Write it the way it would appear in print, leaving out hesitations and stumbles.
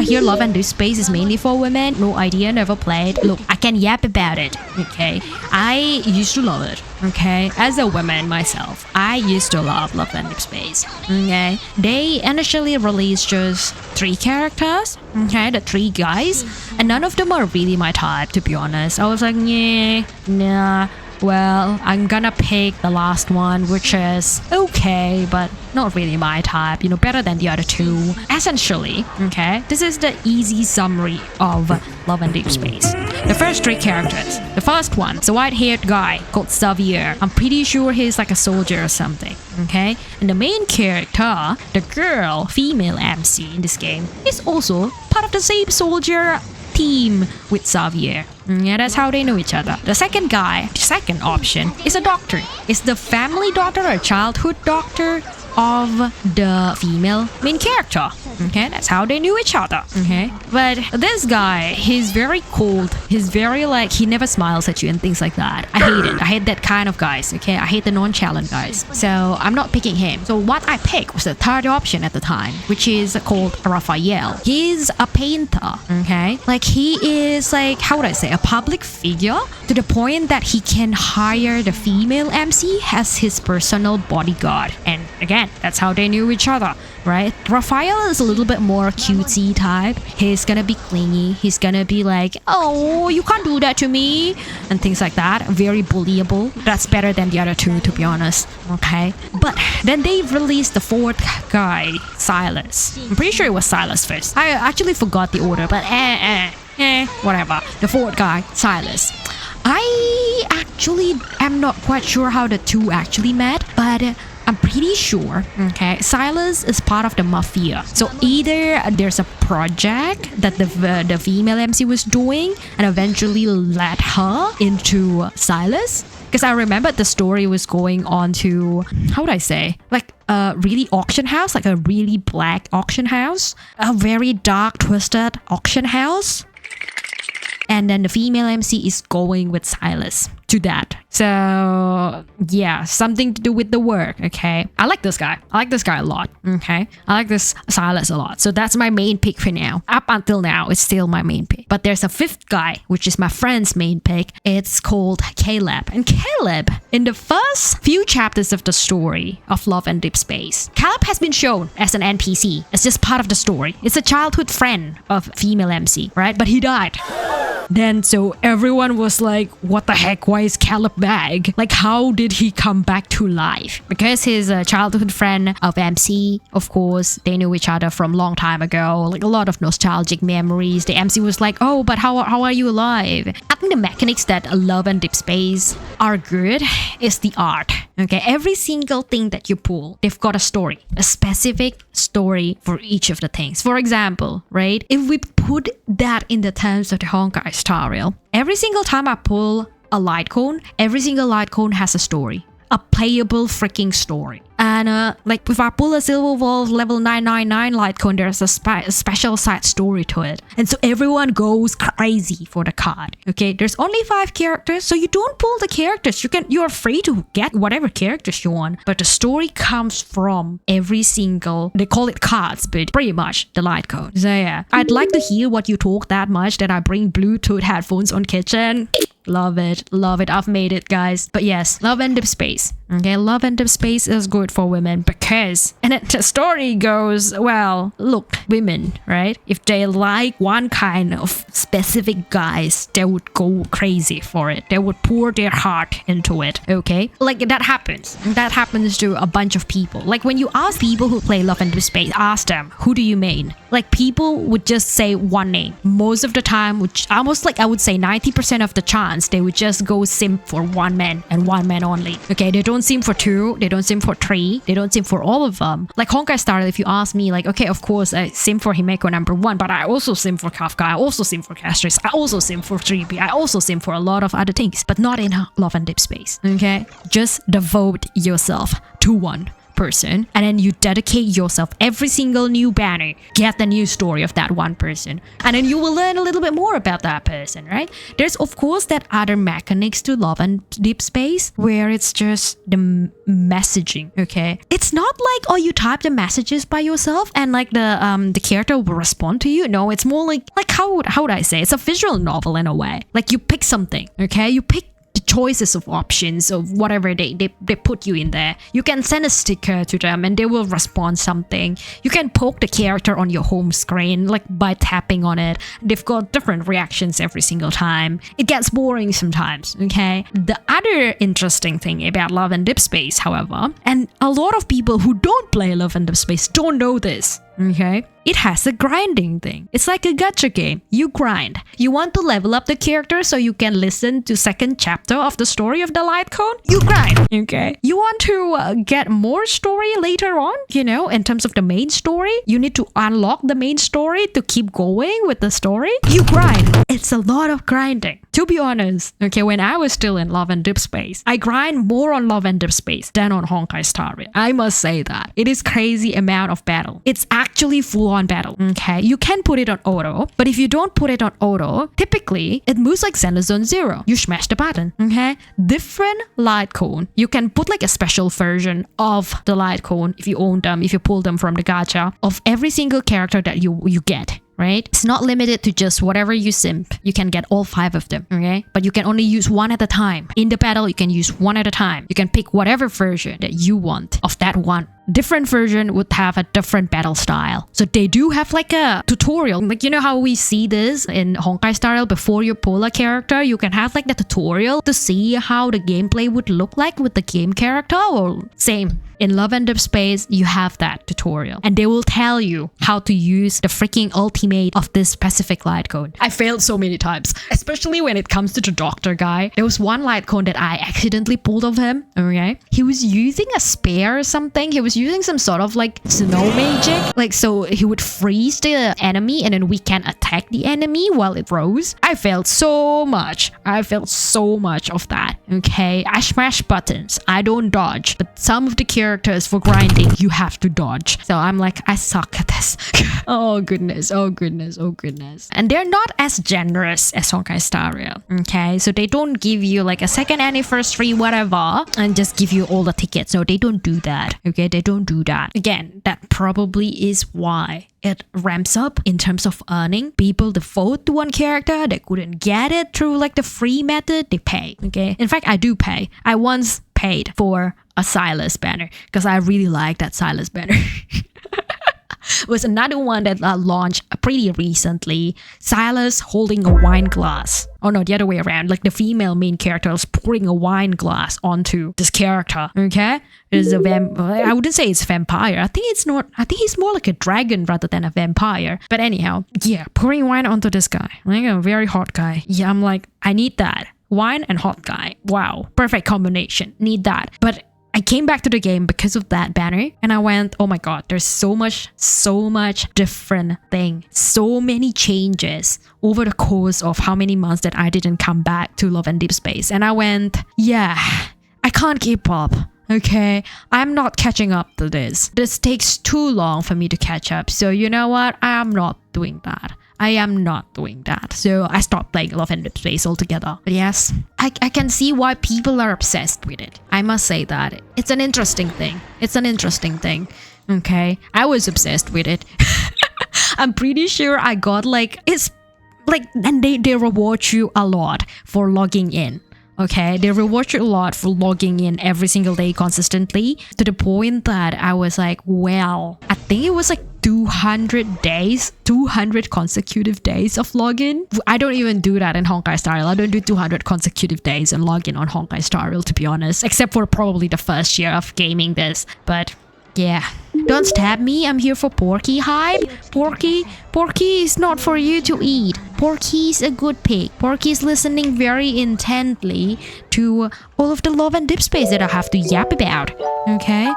I hear Love and Deepspace is mainly for women. No idea, never played. Look, I can yap about it, okay? I used to love it, okay? As a woman myself, I used to love Love and Deepspace, okay? They initially released just 3 characters, okay? The 3 guys, and none of them are really my type, to be honest. I was like, yeah, nah. Well, I'm gonna pick the last one, which is okay, but not really my type, you know, better than the other 2. Essentially, okay, this is the easy summary of Love and Deepspace. The first 3 characters. The first one is a white-haired guy called Xavier. I'm pretty sure he's like a soldier or something, okay? And the main character, the girl, female MC in this game, is also part of the same soldier team with Xavier. Yeah, that's how they know each other. The second guy, the second option, is a doctor. It's the family doctor or childhood doctor of the female main character. Okay, that's how they knew each other. Okay, but this guy, he's very cold. He's very like, he never smiles at you and things like that. I hate it. I hate that kind of guys. Okay, I hate the nonchalant guys. So I'm not picking him. So what I picked was the third option at the time, which is called Raphael. He's a painter. Okay, like he is like, how would I say, a public figure to the point that he can hire the female MC as his personal bodyguard. And again, that's how they knew each other, right? Raphael is a little bit more cutesy type. He's gonna be clingy. He's gonna be like, oh, you can't do that to me, and things like that. Very bullyable. That's better than the other 2, to be honest. Okay, but then they released the 4th guy, Silas. I'm pretty sure it was Silas first. I actually forgot the order, but whatever. The 4th guy, Silas. I actually am not quite sure how the 2 actually met, but I'm pretty sure, okay, Silas is part of the mafia. So either there's a project that the female MC was doing and eventually led her into Silas. Because I remember the story was going on to, how would I say, like a really auction house, like a really black auction house, a very dark, twisted auction house. And then the female MC is going with Silas to that. So yeah, something to do with the work, okay? I like this guy. I like this guy a lot, okay? I like this Silas a lot. So that's my main pick for now. Up until now, it's still my main pick. But there's a 5th guy, which is my friend's main pick. It's called Caleb. And Caleb, in the first few chapters of the story of Love and Deepspace, Caleb has been shown as an NPC. It's just part of the story. It's a childhood friend of female MC, right? But he died. Then so everyone was like, what the heck, why is Caleb back? Like, how did he come back to life? Because he's a childhood friend of MC, of course, they knew each other from a long time ago, like a lot of nostalgic memories. The MC was like, oh, but how are you alive? I think the mechanics that Love and Deepspace are good is the art. Okay, every single thing that you pull, they've got a story, a specific story for each of the things. For example, right, if we put that in the terms of the Honkai Star Rail, every single time I pull a light cone, every single light cone has a story, a playable freaking story. And like if I pull a Silver Wolf level 999 light cone, there's a special side story to it. And so everyone goes crazy for the card. Okay, there's only 5 characters, so you don't pull the characters. You're free to get whatever characters you want. But the story comes from every single, they call it cards, but pretty much the light cone. So yeah, I'd like to hear what you talk that much that I bring Bluetooth headphones on kitchen. Love it. I've made it, guys. But yes, Love and Deepspace. Okay, Love and Deepspace is good for women because, and the story goes, well, look, women, right? If they like one kind of specific guys, they would go crazy for it. They would pour their heart into it, okay? Like that happens. That happens to a bunch of people. Like when you ask people who play Love and Deepspace, ask them, who do you main? Like people would just say one name. Most of the time, which almost like I would say 90% of the chance, they would just go simp for one man and one man only. Okay, they don't simp for 2, they don't simp for 3, they don't simp for all of them. Like Honkai Star, if you ask me, like, okay, of course I simp for Himeko number 1, but I also simp for Kafka, I also simp for Castris, I also simp for 3B, I also simp for a lot of other things, but not in Love and Deepspace. Okay, just devote yourself to one person, and then you dedicate yourself every single new banner, get the new story of that one person, and then you will learn a little bit more about that person, right? There's of course that other mechanics to Love and Deepspace where it's just the messaging, okay? It's not like, oh, you type the messages by yourself and like the character will respond to you. No, it's more like how would I say? It's a visual novel in a way. Like you pick something, okay? You pick the choices of options of whatever they put you in there. You can send a sticker to them and they will respond something. You can poke the character on your home screen like by tapping on it. They've got different reactions every single time. It gets boring sometimes, okay? The other interesting thing about Love and Deepspace, however, and a lot of people who don't play Love and Deepspace don't know this, okay? It has a grinding thing. It's like a gacha game. You grind. You want to level up the character so you can listen to second chapter of the story of the light cone? You grind, okay? You want to get more story later on, you know, in terms of the main story? You need to unlock the main story to keep going with the story? You grind. It's a lot of grinding. To be honest, okay, when I was still in Love and Deepspace, I grind more on Love and Deepspace than on Honkai Star Rail. I must say that. It is crazy amount of battle. It's actually full-on battle, okay? You can put it on auto, but if you don't put it on auto, typically, it moves like Xeno Zone Zero. You smash the button, okay? Different light cone. You can put like a special version of the light cone if you own them, if you pull them from the gacha, of every single character that you get. Right? It's not limited to just whatever you simp. You can get all 5 of them, okay? But you can only use one at a time. In the battle, you can use one at a time. You can pick whatever version that you want of that one. Different version would have a different battle style. So they do have like a tutorial. Like, you know how we see this in Honkai Star Rail before you pull a character? You can have like the tutorial to see how the gameplay would look like with the game character, or same. In Love and Deepspace, you have that tutorial. And they will tell you how to use the freaking ultimate of this specific light cone. I failed so many times, especially when it comes to the doctor guy. There was one light cone that I accidentally pulled of him, okay? He was using a spear or something. He was using some sort of like snow magic. Like, so he would freeze the enemy and then we can attack the enemy while it rose. I failed so much. I failed so much of that, okay? I smash buttons. I don't dodge. But some of the characters for grinding, you have to dodge. So I'm like, I suck at this. Oh goodness, oh goodness, oh goodness. And they're not as generous as Honkai Star Rail, okay? So they don't give you like a second anniversary, whatever, and just give you all the tickets. No, they don't do that, okay? They don't do that. Again, that probably is why it ramps up in terms of earning. People devote to one character, they couldn't get it through like the free method, they pay, okay? In fact, I do pay. I once paid for a Silas banner because I really like that Silas banner. Was another one that launched pretty recently. Silas holding a wine glass. Oh no, the other way around. Like the female main character is pouring a wine glass onto this character. Okay, there's a I wouldn't say it's a vampire. I think it's not. I think he's more like a dragon rather than a vampire. But anyhow, yeah, pouring wine onto this guy, like a very hot guy. Yeah, I'm like, I need that. Wine and hot guy. Wow, perfect combination. Need that. But I came back to the game because of that banner and I went, oh my god, there's so much different thing. So many changes over the course of how many months that I didn't come back to Love and Deepspace. And I went, yeah, I can't keep up. Okay, I'm not catching up to this. This takes too long for me to catch up. So you know what? I am not doing that. I am not doing that. So I stopped playing Love and Deepspace altogether. But yes, I can see why people are obsessed with it. I must say that. It's an interesting thing. It's an interesting thing. Okay, I was obsessed with it. I'm pretty sure I got like, it's like, and they reward you a lot for logging in. Okay, they reward you a lot for logging in every single day consistently, to the point that I was like, well, I think it was like 200 days, 200 consecutive days of login. I don't even do that in Honkai Star Rail. I don't do 200 consecutive days and login on Honkai Star Rail, to be honest, except for probably the first year of gaming this. But yeah, don't stab me. I'm here for Porky hype. Porky is not for you to eat. Porky's a good pig. Porky's listening very intently to all of the Love and Deepspace that I have to yap about. Okay?